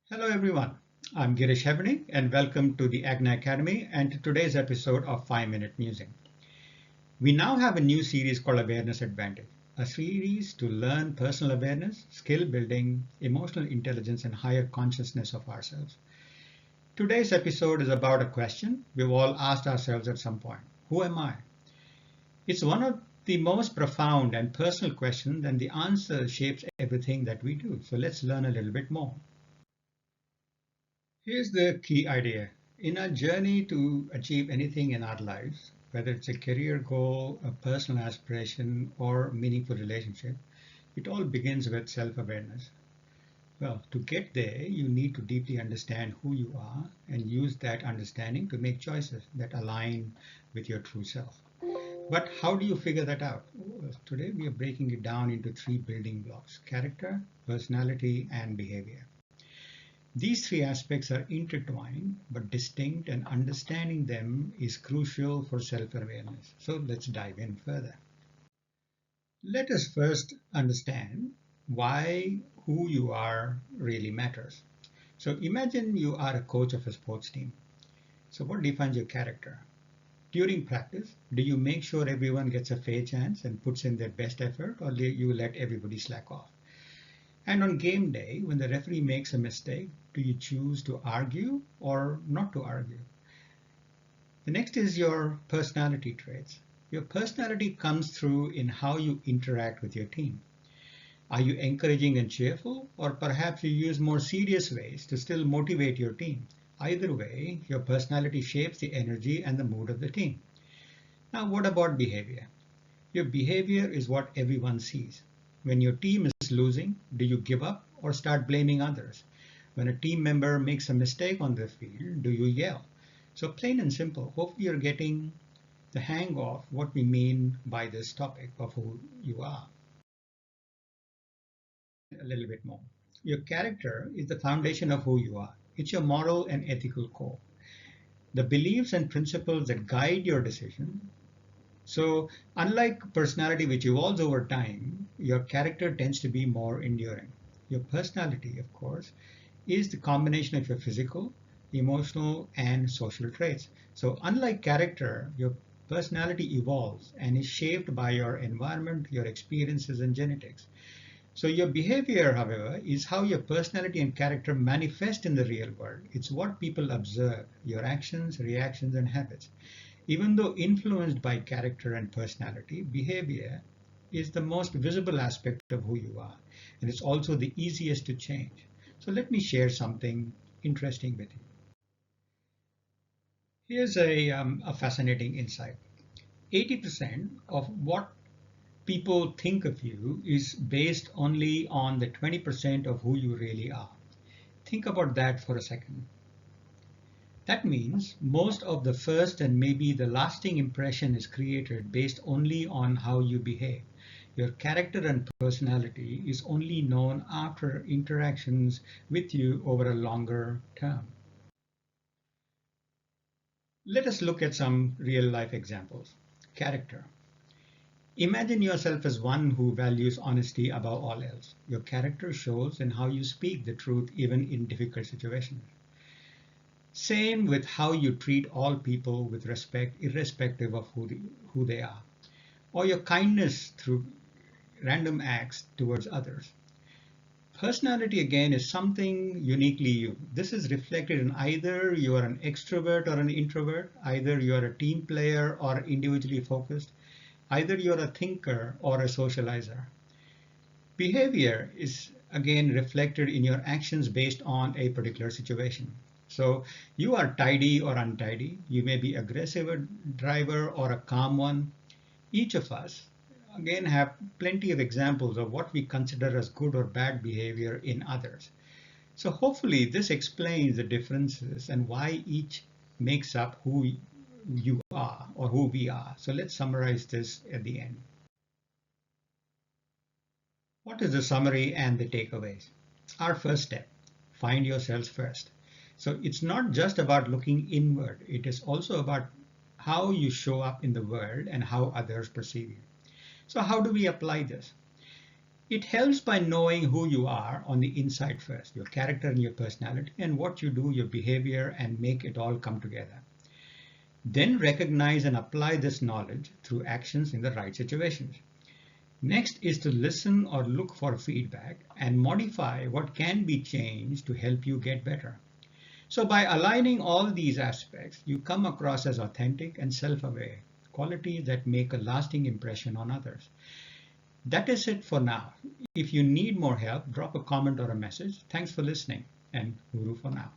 Hello everyone, I'm Girish Hebney and welcome to the Agna Academy and to today's episode of 5 Minute Musing. We now have a new series called Awareness Advantage, a series to learn personal awareness, skill building, emotional intelligence and higher consciousness of ourselves. Today's episode is about a question we've all asked ourselves at some point. Who am I? It's one of the most profound and personal questions and the answer shapes everything that we do. So let's learn a little bit more. Here's the key idea. In our journey to achieve anything in our lives, whether it's a career goal, a personal aspiration, or meaningful relationship, it all begins with self-awareness. Well, to get there, you need to deeply understand who you are and use that understanding to make choices that align with your true self. But how do you figure that out? Well, today we are breaking it down into three building blocks: character, personality, and behavior. These three aspects are intertwined but distinct, and understanding them is crucial for self awareness. So let's dive in further. Let us first understand why who you are really matters. So imagine you are a coach of a sports team. So, what defines your character? During practice, do you make sure everyone gets a fair chance and puts in their best effort, or do you let everybody slack off? And on game day, when the referee makes a mistake, do you choose to argue or not to argue? The next is your personality traits. Your personality comes through in how you interact with your team. Are you encouraging and cheerful, or perhaps you use more serious ways to still motivate your team? Either way, your personality shapes the energy and the mood of the team. Now, what about behavior? Your behavior is what everyone sees. When your team is losing, do you give up or start blaming others? When a team member makes a mistake on the field, do you yell? So plain and simple, hopefully you're getting the hang of what we mean by this topic of who you are. A little bit more. Your character is the foundation of who you are. It's your moral and ethical core. The beliefs and principles that guide your decisions. So, unlike personality, which evolves over time, your character tends to be more enduring. Your personality, of course, is the combination of your physical, emotional, and social traits. So, unlike character, your personality evolves and is shaped by your environment, your experiences, and genetics. So, your behavior, however, is how your personality and character manifest in the real world. It's what people observe, your actions, reactions, and habits. Even though influenced by character and personality, behavior is the most visible aspect of who you are, and it's also the easiest to change. So let me share something interesting with you. Here's a fascinating insight. 80% of what people think of you is based only on the 20% of who you really are. Think about that for a second. That means most of the first and maybe the lasting impression is created based only on how you behave. Your character and personality is only known after interactions with you over a longer term. Let us look at some real life examples. Character. Imagine yourself as one who values honesty above all else. Your character shows in how you speak the truth even in difficult situations. Same with how you treat all people with respect, irrespective of who they are, or your kindness through random acts towards others. Personality, again, is something uniquely you. This is reflected in either you are an extrovert or an introvert, either you are a team player or individually focused, either you are a thinker or a socializer. Behavior is again reflected in your actions based on a particular situation. So you are tidy or untidy. You may be aggressive driver or a calm one. Each of us again have plenty of examples of what we consider as good or bad behavior in others. So hopefully this explains the differences and why each makes up who you are or who we are. So let's summarize this at the end. What is the summary and the takeaways? Our first step, find yourselves first. So it's not just about looking inward, it is also about how you show up in the world and how others perceive you. So how do we apply this? It helps by knowing who you are on the inside first, your character and your personality, and what you do, your behavior, and make it all come together. Then recognize and apply this knowledge through actions in the right situations. Next is to listen or look for feedback and modify what can be changed to help you get better. So by aligning all these aspects, you come across as authentic and self-aware, qualities that make a lasting impression on others. That is it for now. If you need more help, drop a comment or a message. Thanks for listening, and Guru for now.